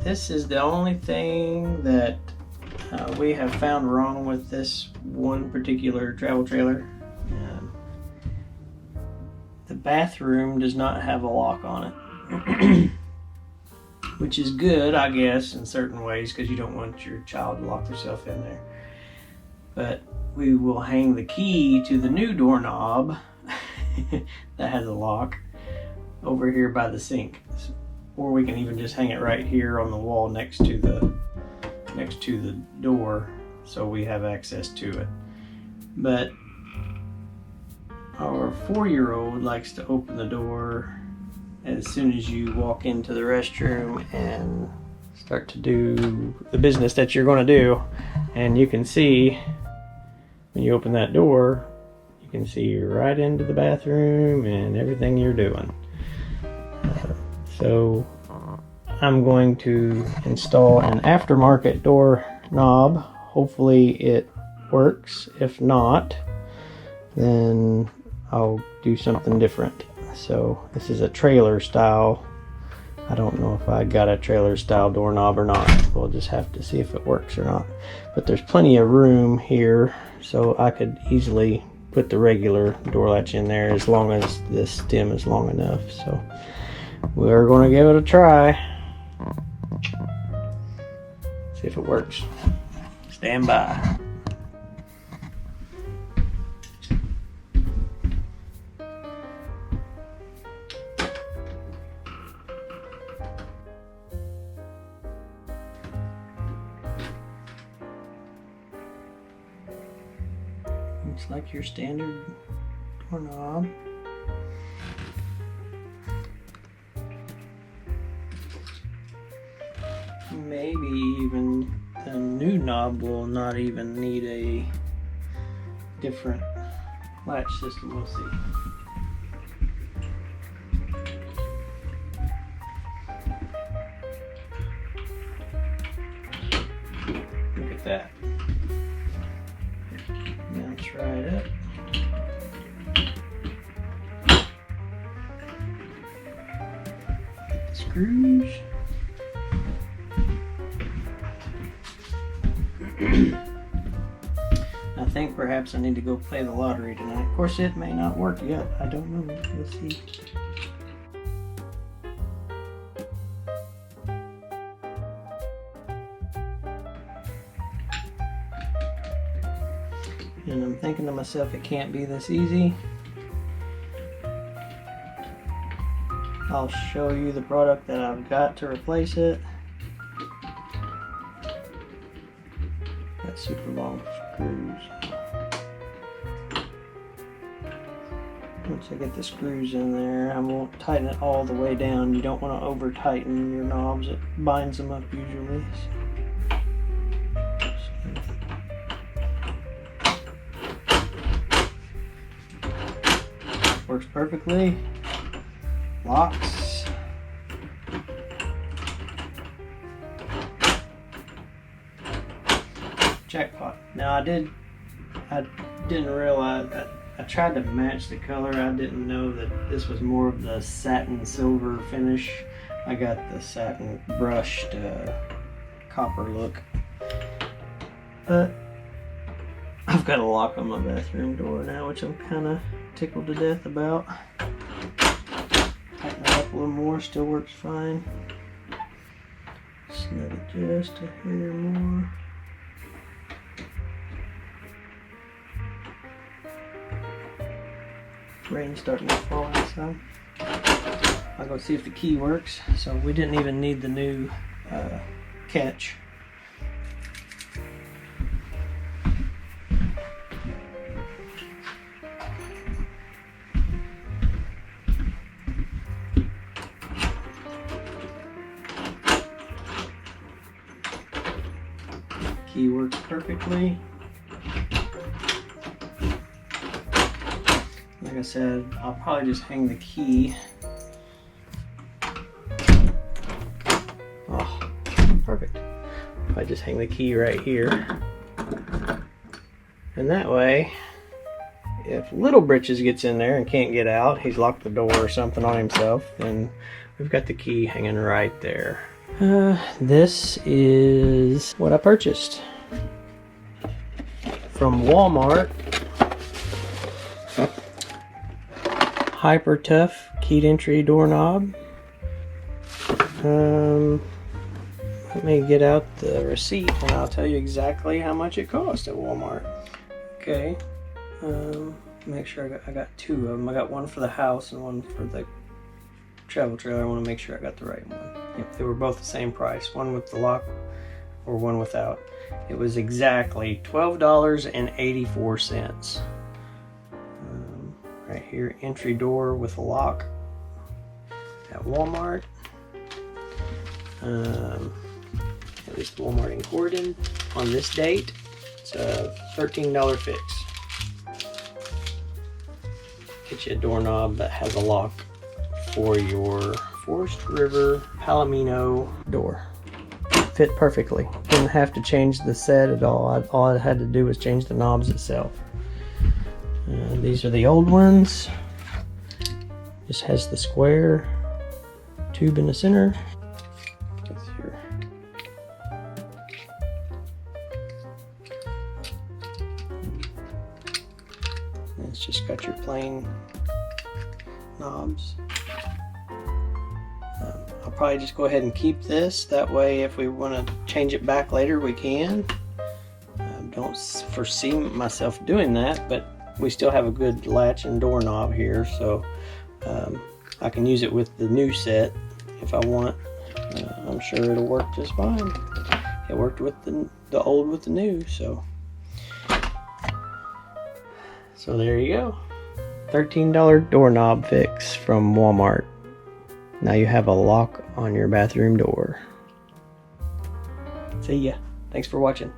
this is the only thing that we have found wrong with this one particular travel trailer. The bathroom does not have a lock on it, which is good, I guess, in certain ways, because you don't want your child to lock herself in there. But we will hang the key to the new doorknob that has a lock over here by the sink, or we can even just hang it right here on the wall next to the door, so we have access to it. But our 4-year-old likes to open the door as soon as you walk into the restroom and start to do the business that you're going to do. And you can see when you open that door, you can see right into the bathroom and everything you're doing. So I'm going to install an aftermarket door knob. Hopefully it works. If not, then I'll do something different. So this is a trailer style. I don't know if I got a trailer style doorknob or not. We'll just have to see if it works or not. But there's plenty of room here, so I could easily put the regular door latch in there as long as this stem is long enough. So we're going to give it a try. See if it works. Stand by. Looks like your standard doorknob. Maybe even the new knob will not even need a different latch system. We'll see. Look at that. Now try it up. Get the screws. I think perhaps I need to go play the lottery tonight. Of course, it may not work yet. I don't know. We'll see. And I'm thinking to myself, it can't be this easy. I'll show you the product that I've got to replace it. Got super long screws. Once I get the screws in there, I won't tighten it all the way down. You don't want to over tighten your knobs. It binds them up usually. Works perfectly. Locks. Jackpot. Now I didn't realize that I tried to match the color. I didn't know that this was more of the satin silver finish. I got the satin brushed copper look. But I've got a lock on my bathroom door now, which I'm kind of tickled to death about. Tighten it up a little more, still works fine. Snug it just a hair more. Rain's starting to fall outside. I'll go see if the key works. So we didn't even need the new catch. Key works perfectly. Like I said, I'll probably just hang the key. Oh, perfect. I just hang the key right here. And that way, if Little Britches gets in there and can't get out, he's locked the door or something on himself, then we've got the key hanging right there. This is what I purchased from Walmart. Hyper Tough keyed entry doorknob. Let me get out the receipt and I'll tell you exactly how much it cost at Walmart. Okay, make sure I got two of them. I got one for the house and one for the travel trailer. I want to make sure I got the right one. Yep, they were both the same price, one with the lock or one without. It was exactly $12.84. Right here, entry door with a lock at Walmart. At least Walmart in Gordon on this date. It's a $13 fix. Get you a doorknob that has a lock for your Forest River Palomino door. Fit perfectly. Didn't have to change the set at all. All I had to do was change the knobs itself. These are the old ones. This has the square tube in the center. That's here. And it's just got your plain knobs. I'll probably just go ahead and keep this. That way if we want to change it back later, we can. Don't foresee myself doing that, but we still have a good latch and doorknob here, so I can use it with the new set if I want. I'm sure it'll work just fine. It worked with the old with the new, so there you go. $13 doorknob fix from Walmart. Now you have a lock on your bathroom door. See ya. Thanks for watching.